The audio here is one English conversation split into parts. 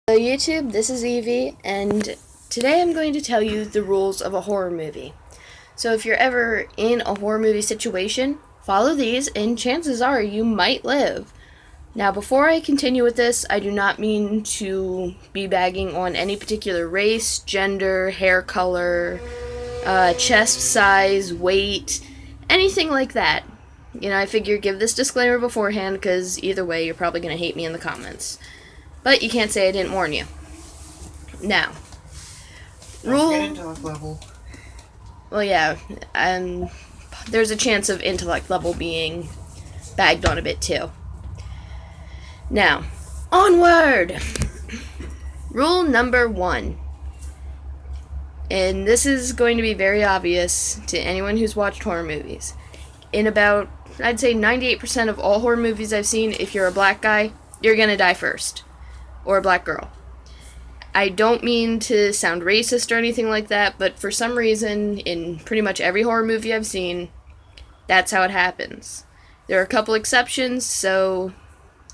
Hello YouTube, this is Evie, and today I'm going to tell you the rules of a horror movie. So if you're ever in a horror movie situation, follow these and chances are you might live. Now before I continue with this, I do not mean to be bagging on any particular race, gender, hair color, chest size, weight, anything like that. I figure give this disclaimer beforehand because either way you're probably going to hate me in the comments. But you can't say I didn't warn you. Now, Don't get intellect level. Well, yeah, there's a chance of intellect level being bagged on a bit too. Now, onward! Rule number 1. And this is going to be very obvious to anyone who's watched horror movies. In about, I'd say 98% of all horror movies I've seen, if you're a black guy, you're gonna die first. Or a black girl. I don't mean to sound racist or anything like that, but for some reason, in pretty much every horror movie I've seen, that's how it happens. There are a couple exceptions, so,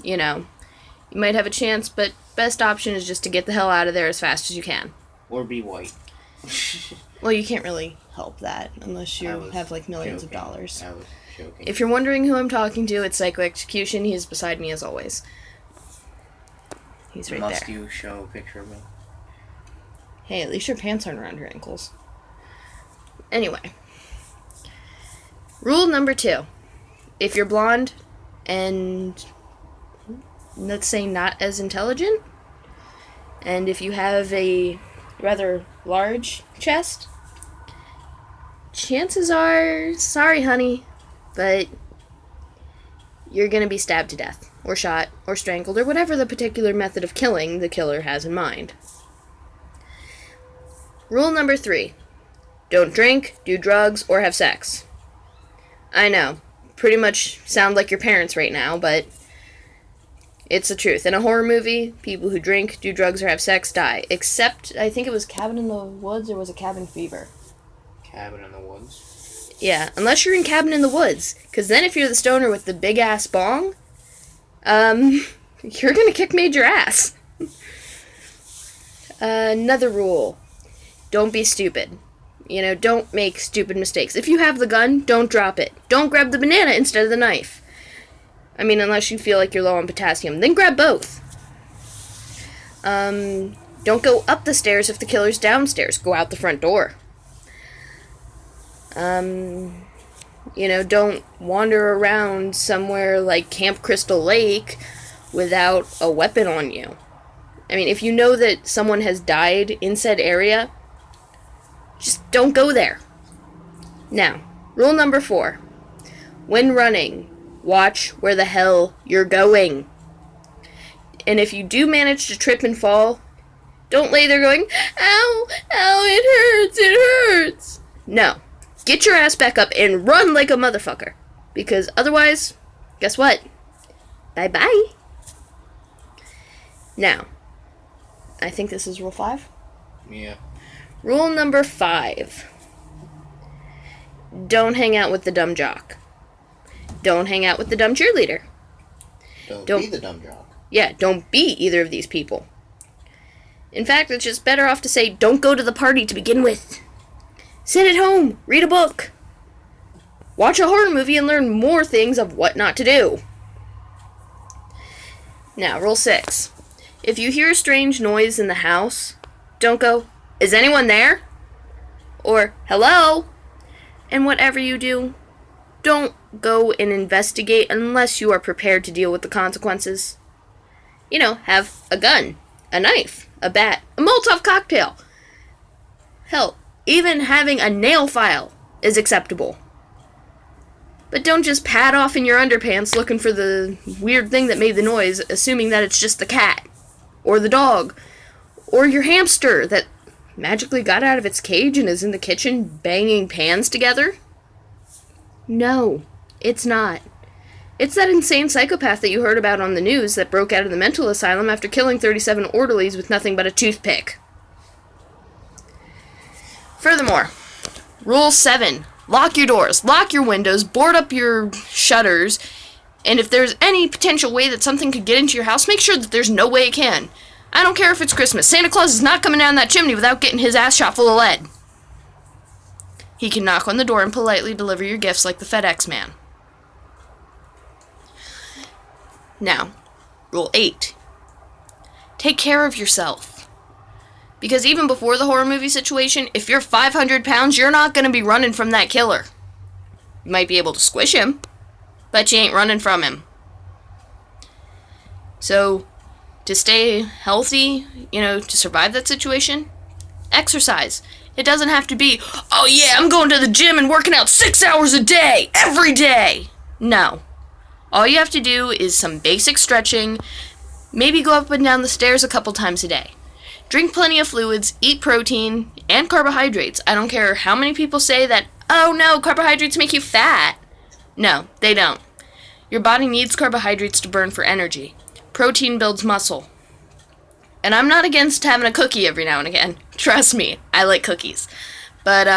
you might have a chance, but best option is just to get the hell out of there as fast as you can. Or be white. Well, you can't really help that unless you have, millions of dollars. I was joking. If you're wondering who I'm talking to, it's Psycho Execution. He's beside me as always. He's right there. Must you show a picture of me? Hey, at least your pants aren't around your ankles. Anyway. Rule number 2. If you're blonde and, let's say, not as intelligent, and if you have a rather large chest, chances are, sorry honey, but you're gonna be stabbed to death, or shot, or strangled, or whatever the particular method of killing the killer has in mind. Rule number 3. Don't drink, do drugs, or have sex. I know, pretty much sound like your parents right now, but it's the truth. In a horror movie, people who drink, do drugs, or have sex die. Except, I think it was Cabin in the Woods, or was it Cabin Fever? Cabin in the Woods. Yeah, unless you're in Cabin in the Woods. Because then if you're the stoner with the big-ass bong, you're gonna kick major ass. Another rule. Don't be stupid. Don't make stupid mistakes. If you have the gun, don't drop it. Don't grab the banana instead of the knife. I mean, unless you feel like you're low on potassium. Then grab both. Don't go up the stairs if the killer's downstairs. Go out the front door. Don't wander around somewhere like Camp Crystal Lake without a weapon on you. I mean, if you know that someone has died in said area, just don't go there. Now, rule number 4. When running, watch where the hell you're going. And if you do manage to trip and fall, don't lay there going, ow, ow, it hurts. No. Get your ass back up and run like a motherfucker. Because otherwise, guess what? Bye-bye. Now, I think this is rule 5. Yeah. Rule number 5. Don't hang out with the dumb jock. Don't hang out with the dumb cheerleader. Don't be the dumb jock. Yeah, don't be either of these people. In fact, it's just better off to say, don't go to the party to begin with. Sit at home, read a book. Watch a horror movie and learn more things of what not to do. Now, rule 6. If you hear a strange noise in the house, don't go, is anyone there? Or, hello? And whatever you do, don't go and investigate unless you are prepared to deal with the consequences. Have a gun, a knife, a bat, a Molotov cocktail. Hell, even having a nail file is acceptable. But don't just pad off in your underpants looking for the weird thing that made the noise, assuming that it's just the cat, or the dog, or your hamster that magically got out of its cage and is in the kitchen banging pans together. No, it's not. It's that insane psychopath that you heard about on the news that broke out of the mental asylum after killing 37 orderlies with nothing but a toothpick. Furthermore, rule 7, lock your doors, lock your windows, board up your shutters, and if there's any potential way that something could get into your house, make sure that there's no way it can. I don't care if it's Christmas. Santa Claus is not coming down that chimney without getting his ass shot full of lead. He can knock on the door and politely deliver your gifts like the FedEx man. Now, Rule 8. Take care of yourself. Because even before the horror movie situation, if you're 500 pounds, you're not going to be running from that killer. You might be able to squish him, but you ain't running from him. So, to stay healthy, to survive that situation, exercise. It doesn't have to be, oh yeah, I'm going to the gym and working out 6 hours a day, every day. No. All you have to do is some basic stretching, maybe go up and down the stairs a couple times a day. Drink plenty of fluids, eat protein, and carbohydrates. I don't care how many people say that, oh no, carbohydrates make you fat. No, they don't. Your body needs carbohydrates to burn for energy. Protein builds muscle. And I'm not against having a cookie every now and again. Trust me, I like cookies. But,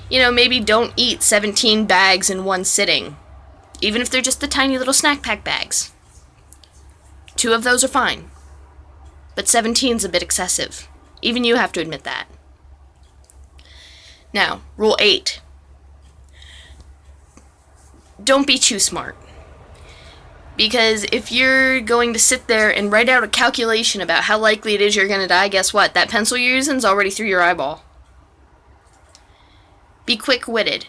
maybe don't eat 17 bags in one sitting. Even if they're just the tiny little snack pack bags. 2 of those are fine. But 17's a bit excessive. Even you have to admit that. Now, Rule 8. Don't be too smart. Because if you're going to sit there and write out a calculation about how likely it is you're going to die, guess what? That pencil you're using's already through your eyeball. Be quick-witted,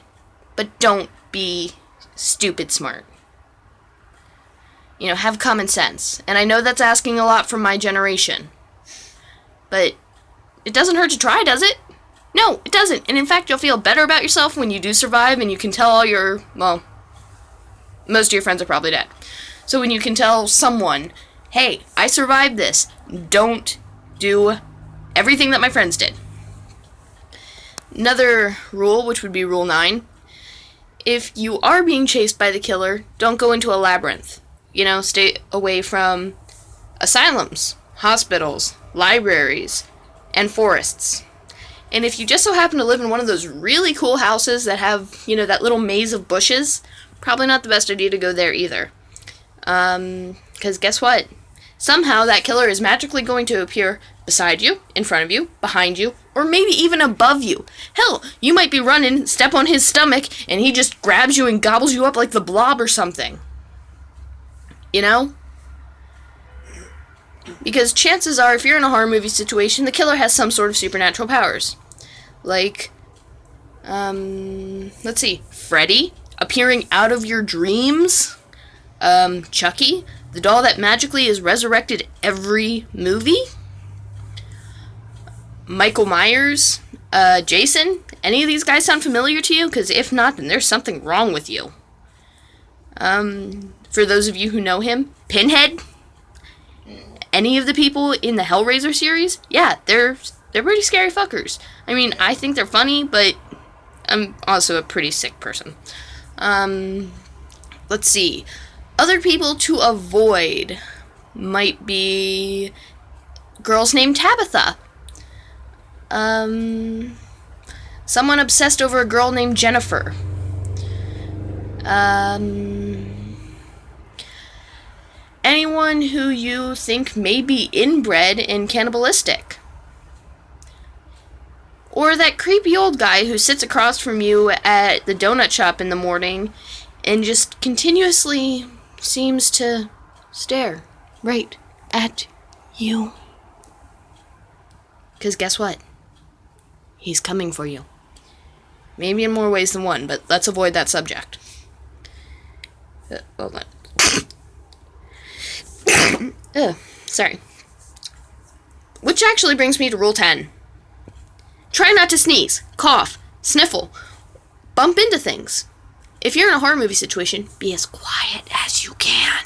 but don't be stupid smart. Have common sense. And I know that's asking a lot from my generation. But it doesn't hurt to try, does it? No, it doesn't. And in fact, you'll feel better about yourself when you do survive and you can tell most of your friends are probably dead. So when you can tell someone, hey, I survived this, don't do everything that my friends did. Another rule, which would be Rule 9, if you are being chased by the killer, don't go into a labyrinth. Stay away from asylums, hospitals, libraries, and forests. And if you just so happen to live in one of those really cool houses that have, that little maze of bushes, probably not the best idea to go there either. Because guess what? Somehow that killer is magically going to appear beside you, in front of you, behind you, or maybe even above you. Hell, you might be running, step on his stomach, and he just grabs you and gobbles you up like the Blob or something. Because chances are, if you're in a horror movie situation, the killer has some sort of supernatural powers. Like, let's see, Freddy appearing out of your dreams, Chucky, the doll that magically is resurrected every movie, Michael Myers, Jason, any of these guys sound familiar to you? Because if not, then there's something wrong with you. For those of you who know him, Pinhead, any of the people in the Hellraiser series, yeah, they're pretty scary fuckers. I mean, I think they're funny, but I'm also a pretty sick person. Let's see. Other people to avoid might be girls named Tabitha. Someone obsessed over a girl named Jennifer. Anyone who you think may be inbred and cannibalistic. Or that creepy old guy who sits across from you at the donut shop in the morning and just continuously seems to stare right at you. Because guess what? He's coming for you. Maybe in more ways than one, but let's avoid that subject. Hold on. Sorry. Which actually brings me to Rule 10. Try not to sneeze, cough, sniffle, bump into things. If you're in a horror movie situation, be as quiet as you can.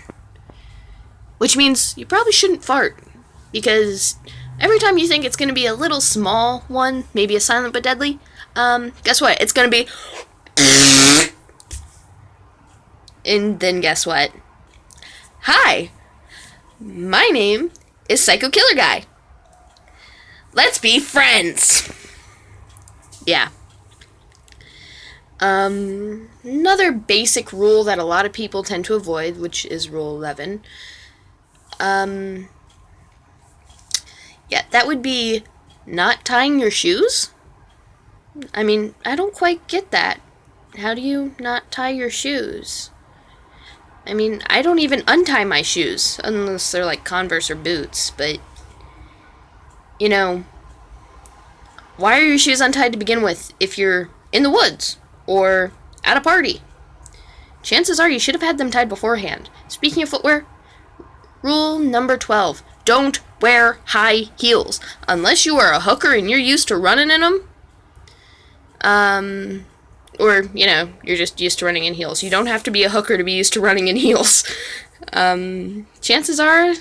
Which means you probably shouldn't fart. Because every time you think it's going to be a little small one, maybe a silent but deadly, guess what? It's going to be... And then guess what? Hi, my name is Psycho Killer Guy. Let's be friends. Yeah. Another basic rule that a lot of people tend to avoid, which is Rule 11. Yeah, that would be not tying your shoes? I mean, I don't quite get that. How do you not tie your shoes? I mean, I don't even untie my shoes, unless they're like Converse or boots, but, you know, why are your shoes untied to begin with if you're in the woods or at a party? Chances are you should have had them tied beforehand. Speaking of footwear, rule number 12, don't wear high heels. Unless you are a hooker and you're used to running in them, or, you know, you're just used to running in heels. You don't have to be a hooker to be used to running in heels. Chances are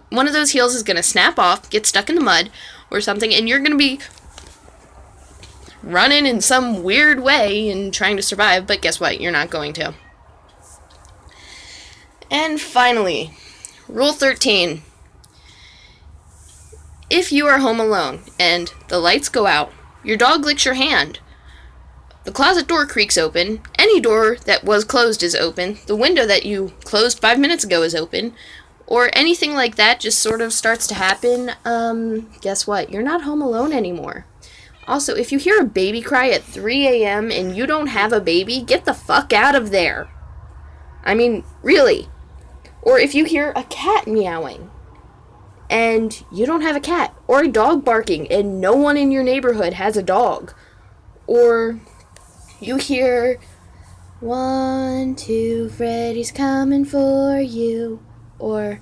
one of those heels is going to snap off, get stuck in the mud or something, and you're going to be running in some weird way and trying to survive, but guess what? You're not going to. And finally, rule 13. If you are home alone and the lights go out, your dog licks your hand, the closet door creaks open, any door that was closed is open, the window that you closed 5 minutes ago is open, or anything like that just sort of starts to happen, guess what? You're not home alone anymore. Also, if you hear a baby cry at 3 a.m. and you don't have a baby, get the fuck out of there. I mean, really. Or if you hear a cat meowing and you don't have a cat, or a dog barking and no one in your neighborhood has a dog, or you hear, 1, 2, Freddy's coming for you, or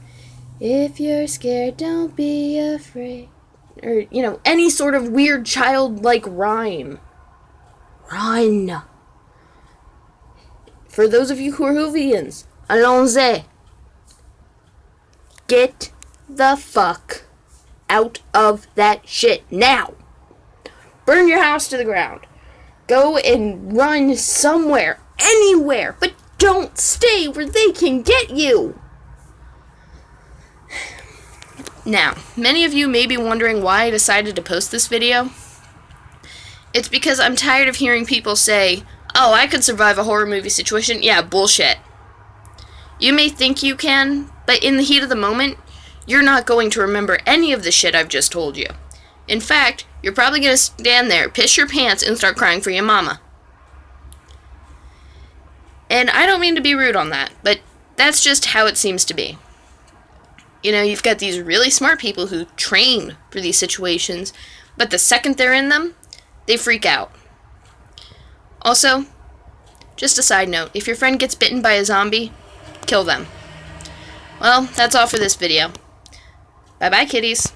if you're scared, don't be afraid, or, you know, any sort of weird childlike rhyme. Run. For those of you who are Whovians, allons-y. Get the fuck out of that shit now. Burn your house to the ground. Go and run somewhere, anywhere, but don't stay where they can get you. Now, many of you may be wondering why I decided to post this video. It's because I'm tired of hearing people say, oh, I could survive a horror movie situation. Yeah, bullshit. You may think you can, but in the heat of the moment, you're not going to remember any of the shit I've just told you. In fact, you're probably going to stand there, piss your pants, and start crying for your mama. And I don't mean to be rude on that, but that's just how it seems to be. You know, you've got these really smart people who train for these situations, but the second they're in them, they freak out. Also, just a side note, if your friend gets bitten by a zombie, kill them. Well, that's all for this video. Bye-bye, kitties.